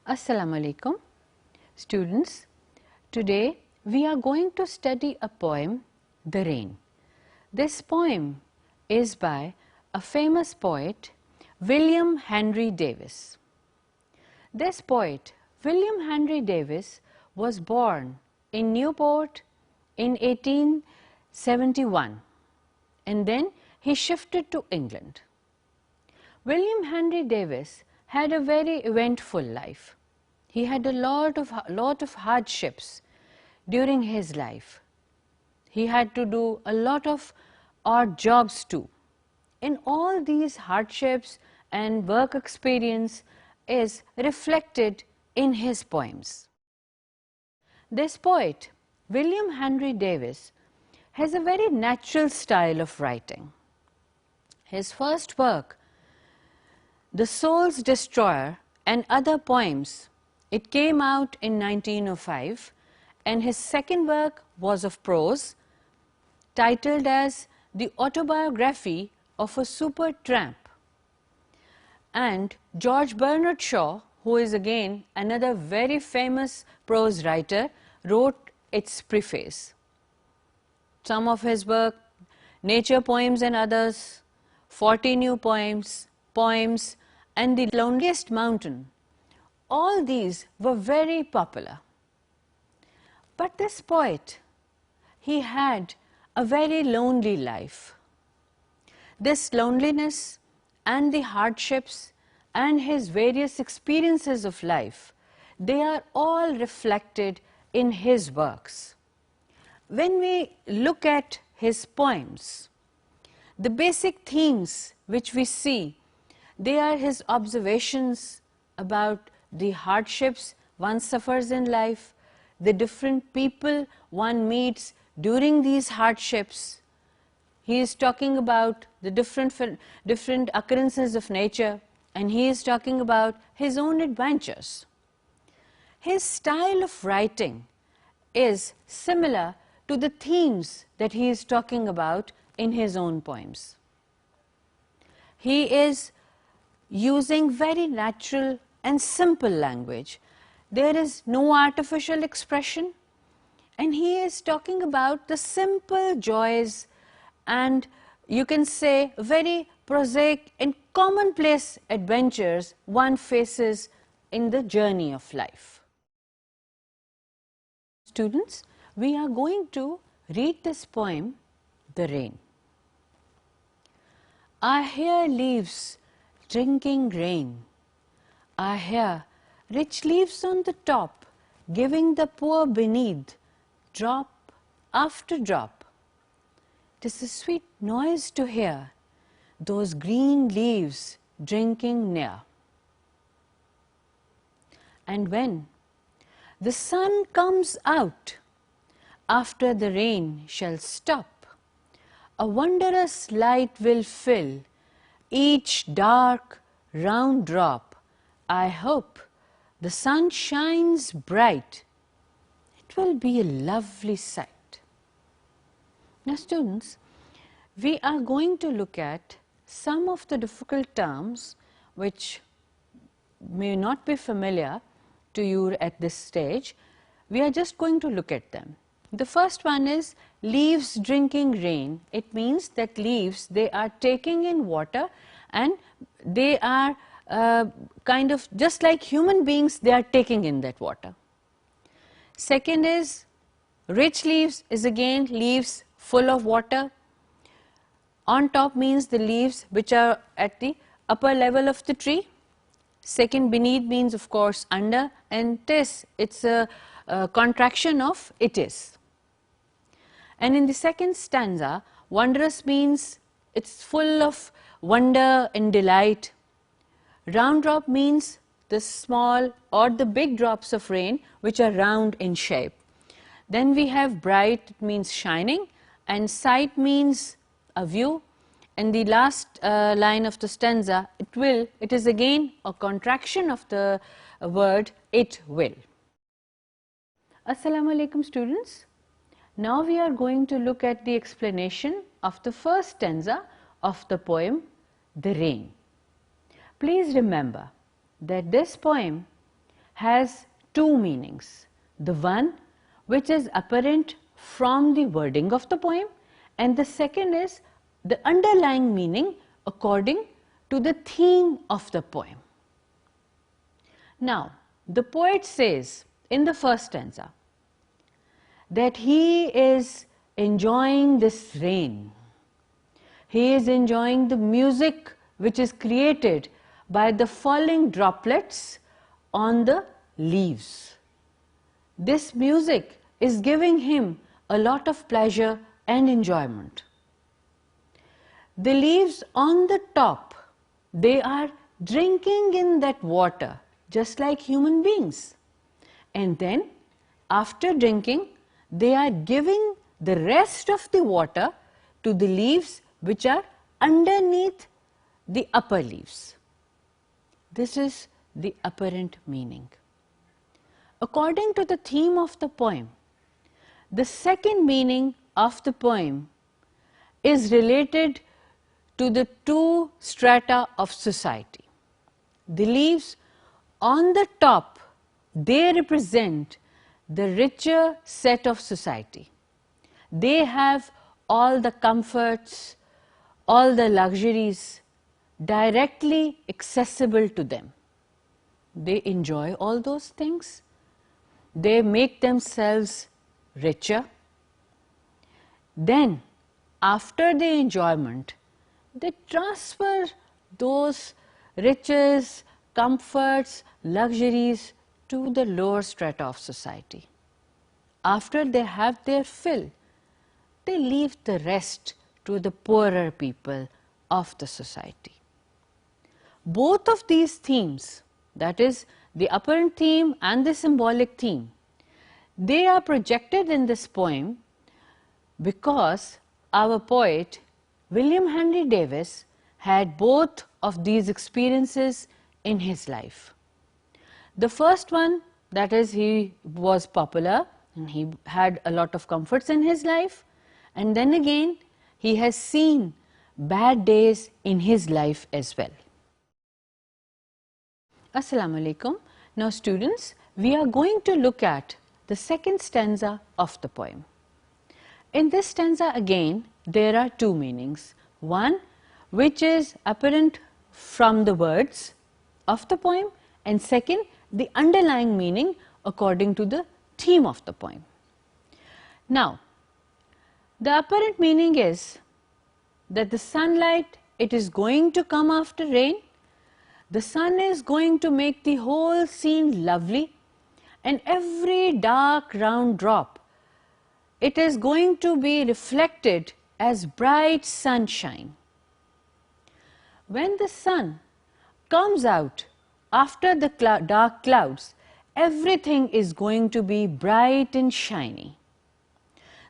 Assalamu alaikum. Students, today we are going to study a poem, The Rain. This poem is by a famous poet, William Henry Davies. This poet, William Henry Davies, was born in Newport in 1871 and then he shifted to England. William Henry Davies had a very eventful life. He had a lot of hardships during his life. He had to do a lot of odd jobs too. And all these hardships and work experience is reflected in his poems. This poet, William Henry Davies, has a very natural style of writing. His first work, The Soul's Destroyer and Other Poems, it came out in 1905, and his second work was of prose, titled as The Autobiography of a Super Tramp. And George Bernard Shaw, who is again another very famous prose writer, wrote its preface. Some of his work, Nature Poems and Others, 40 New Poems, Poems, and The Loneliest Mountain, all these were very popular. But this poet, he had a very lonely life. This loneliness and the hardships and his various experiences of life, they are all reflected in his works. When we look at his poems, the basic themes which we see, they are his observations about the hardships one suffers in life, the different people one meets during these hardships. He is talking about the different occurrences of nature, and he is talking about his own adventures. His style of writing is similar to the themes that he is talking about in his own poems. He is using very natural and simple language. There is no artificial expression, and he is talking about the simple joys and, you can say, very prosaic and commonplace adventures one faces in the journey of life. Students, we are going to read this poem, The Rain. I hear leaves drinking rain. I hear rich leaves on the top, giving the poor beneath drop after drop. 'Tis a sweet noise to hear those green leaves drinking near. And when the sun comes out, after the rain shall stop, a wondrous light will fill each dark round drop. I hope the sun shines bright. It will be a lovely sight. Now students, we are going to look at some of the difficult terms which may not be familiar to you at this stage. We are just going to look at them. The first one is leaves drinking rain. It means that leaves, they are taking in water, and they are kind of just like human beings, they are taking in that water. Second is rich leaves is again leaves full of water. On top means the leaves which are at the upper level of the tree. Second, beneath means of course under, and tis, it's a contraction of it is. And in the second stanza, wondrous means it's full of wonder and delight. Round drop means the small or the big drops of rain which are round in shape. Then we have bright, it means shining, and sight means a view. And the last line of the stanza, it is again a contraction of the word it will. Assalamu alaikum students. Now we are going to look at the explanation of the first stanza of the poem, The Rain. Please remember that this poem has two meanings. The one which is apparent from the wording of the poem, and the second is the underlying meaning according to the theme of the poem. Now, the poet says in the first stanza that he is enjoying this rain. He is enjoying the music which is created by the falling droplets on the leaves. This music is giving him a lot of pleasure and enjoyment. The leaves on the top, they are drinking in that water just like human beings. And then after drinking, they are giving the rest of the water to the leaves which are underneath the upper leaves. This is the apparent meaning. According to the theme of the poem, the second meaning of the poem is related to the two strata of society. The leaves on the top, they represent the richer set of society. They have all the comforts, all the luxuries directly accessible to them. They enjoy all those things. They make themselves richer. Then, after the enjoyment, they transfer those riches, comforts, luxuries to the lower strata of society. After they have their fill, they leave the rest to the poorer people of the society. Both of these themes, that is the apparent theme and the symbolic theme, they are projected in this poem because our poet William Henry Davies had both of these experiences in his life. The first one, that is, he was popular and he had a lot of comforts in his life, and then again he has seen bad days in his life as well. Assalamu alaikum. Now students, we are going to look at the second stanza of the poem. In this stanza again, there are two meanings. One which is apparent from the words of the poem, and second, the underlying meaning according to the theme of the poem. Now, the apparent meaning is that the sunlight, it is going to come after rain. The sun is going to make the whole scene lovely, and every dark round drop, it is going to be reflected as bright sunshine. When the sun comes out after the dark clouds, everything is going to be bright and shiny.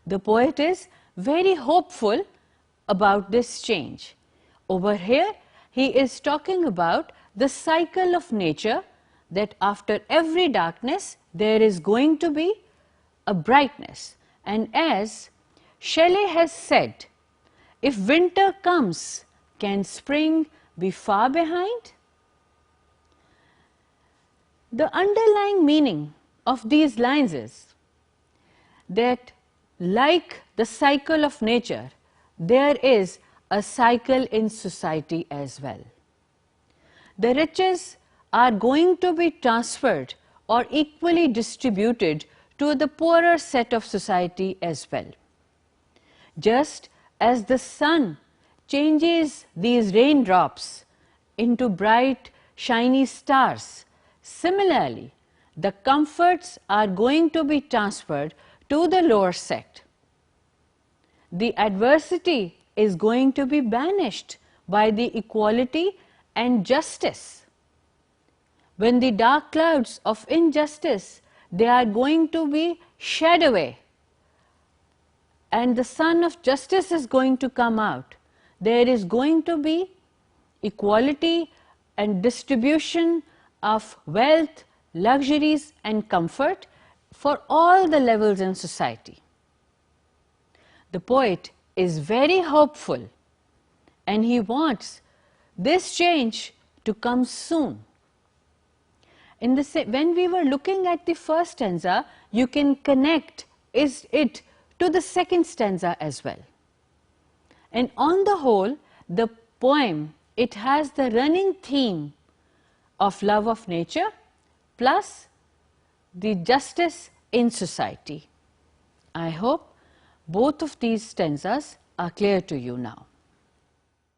The poet is very hopeful about this change. Over here, he is talking about the cycle of nature, that after every darkness, there is going to be a brightness. And as Shelley has said, if winter comes, can spring be far behind? The underlying meaning of these lines is that, like the cycle of nature, there is a cycle in society as well. The riches are going to be transferred or equally distributed to the poorer set of society as well. Just as the sun changes these raindrops into bright, shiny stars, similarly, the comforts are going to be transferred to the lower set. The adversity is going to be banished by the equality and justice. When the dark clouds of injustice, they are going to be shed away, and the sun of justice is going to come out. There is going to be equality and distribution of wealth, luxuries and comfort for all the levels in society. The poet is very hopeful, and he wants this change to come soon. when we were looking at the first stanza, you can connect it to the second stanza as well. And on the whole, the poem, it has the running theme of love of nature plus the justice in society. I hope both of these stanzas are clear to you now.